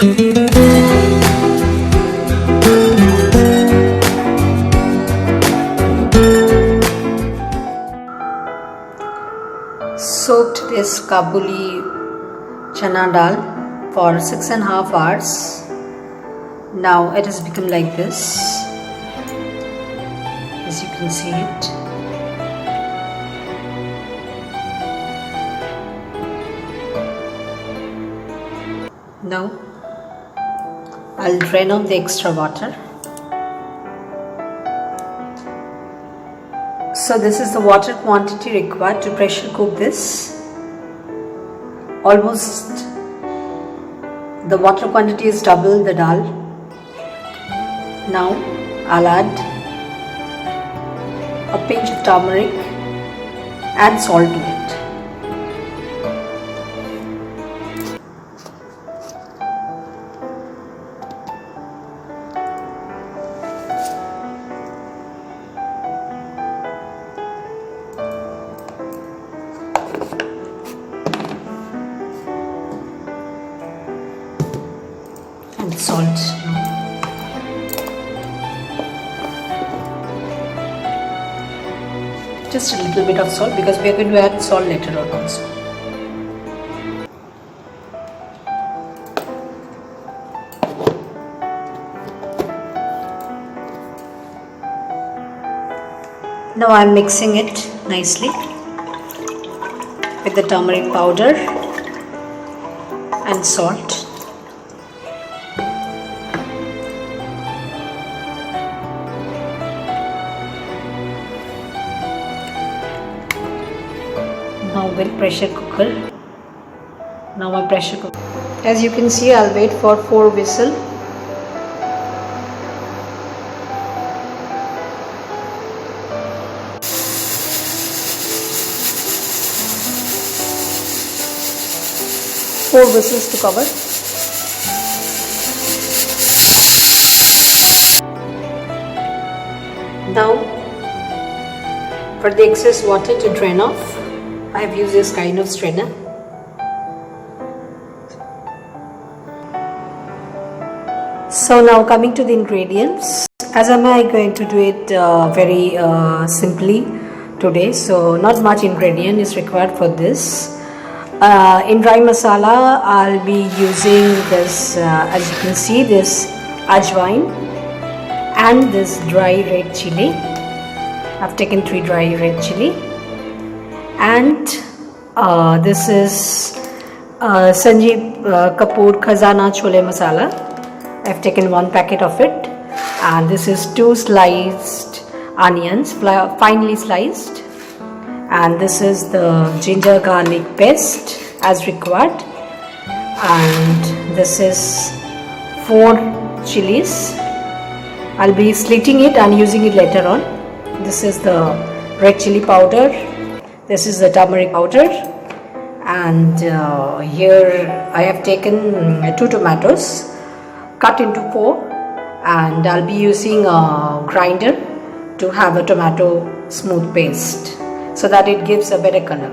Soaked this Kabuli chana dal for 6.5 hours. Now it has become like this, as you can see it. Now I'll drain off the extra water. So this is the water quantity required to pressure cook this. Almost the water quantity is double the dal. Now I'll add a pinch of turmeric and salt to it. And salt. Just a little bit of salt because we are going to add salt later on also. Now I am mixing it nicely with the turmeric powder and salt. Now my pressure cooker. As you can see, I'll wait for 4 whistles. Four whistles to cover. Now for the excess water to drain off, I have used this kind of strainer. So now coming to the ingredients, as am I going to do it very simply today, so not much ingredient is required for this. In dry masala, I'll be using this, as you can see, this ajwain and this dry red chili. I've taken 3 dry red chili. And this is Sanjeev Kapoor Khazana Chole Masala. I've taken 1 packet of it. And this is 2 sliced onions, finely sliced. And this is the ginger garlic paste as required. And this is 4 chilies. I'll be slitting it and using it later on. This is the red chili powder. This is the turmeric powder, and here I have taken 2 tomatoes cut into 4, and I'll be using a grinder to have a tomato smooth paste so that it gives a better color.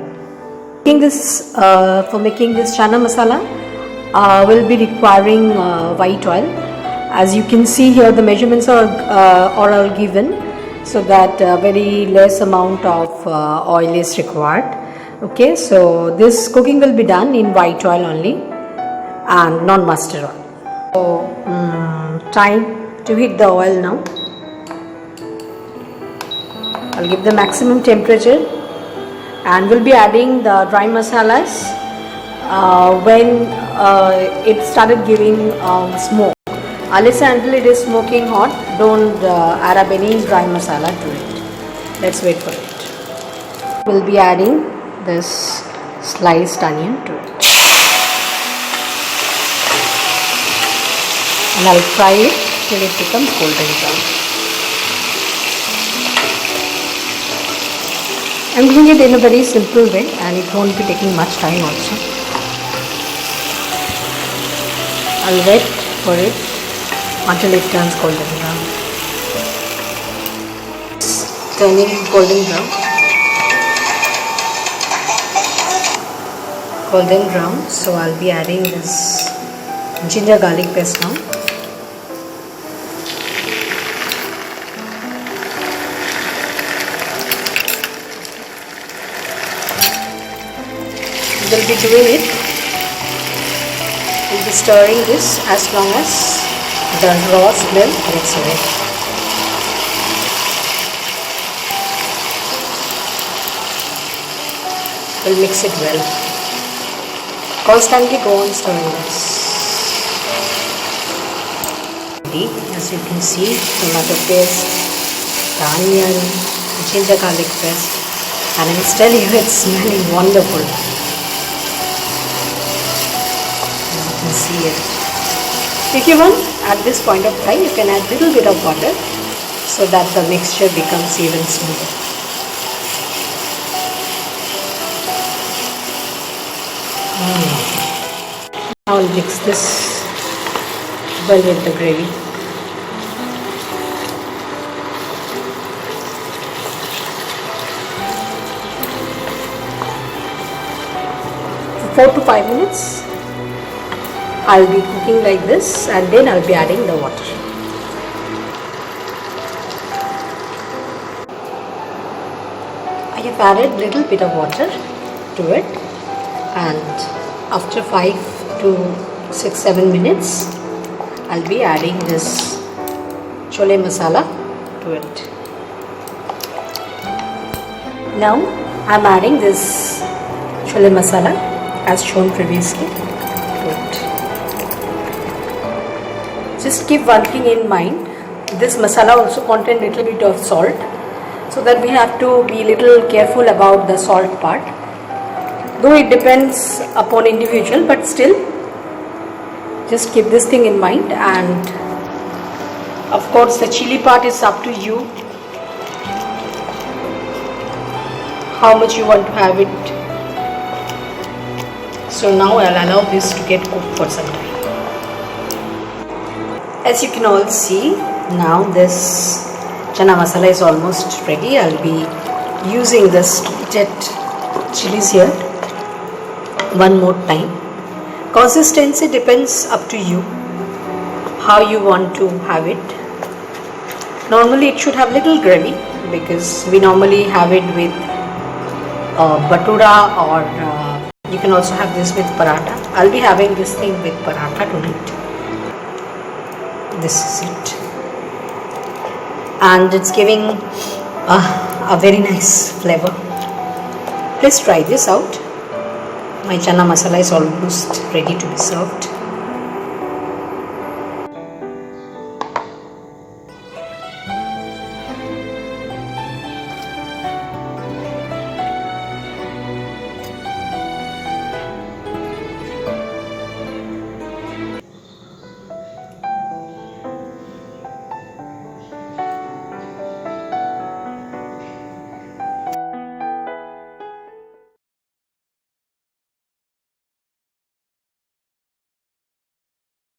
For making this chana masala, we'll be requiring white oil. As you can see here, the measurements are all given, so that very less amount of oil is required. Okay, so this cooking will be done in white oil only and non-mustard oil. So time to heat the oil now. I'll give the maximum temperature and we'll be adding the dry masalas when it started giving smoke. Unless until it is smoking hot, don't add up any dry masala to it. Let's wait for it. We'll be adding this sliced onion to it. And I'll fry it till it becomes golden brown. I'm doing it in a very simple way and it won't be taking much time also. I'll wait for it until it turns golden brown. It's turning golden brown. So I'll be adding this ginger garlic paste now. We'll be doing it. We'll be stirring this as long as the raw smell gets away. We'll mix it well. Constantly go on stirring this. As you can see, tomato paste, the onion, the ginger garlic paste, and I must tell you, it's smelling wonderful. As you can see it. If you want, at this point of time, you can add a little bit of water so that the mixture becomes even smoother. Now I'll mix this well with the gravy. For 4 to 5 minutes I'll be cooking like this, and then I'll be adding the water. I have added little bit of water to it, and after 5 to 6-7 minutes I'll be adding this chole masala to it. Now I'm adding this chole masala as shown previously to it. Just keep one thing in mind, this masala also contains little bit of salt, so that we have to be little careful about the salt part. Though it depends upon individual, but still just keep this thing in mind. And of course the chili part is up to you, how much you want to have it. So now I'll allow this to get cooked for some time. As you can all see, now this chana masala is almost ready. I'll be using this treated chilies here one more time. Consistency depends up to you, how you want to have it. Normally it should have little gravy, because we normally have it with batura, or you can also have this with paratha. I'll be having this thing with paratha tonight. This is it, and it's giving a very nice flavor. Please try this out. My chana masala is almost ready to be served.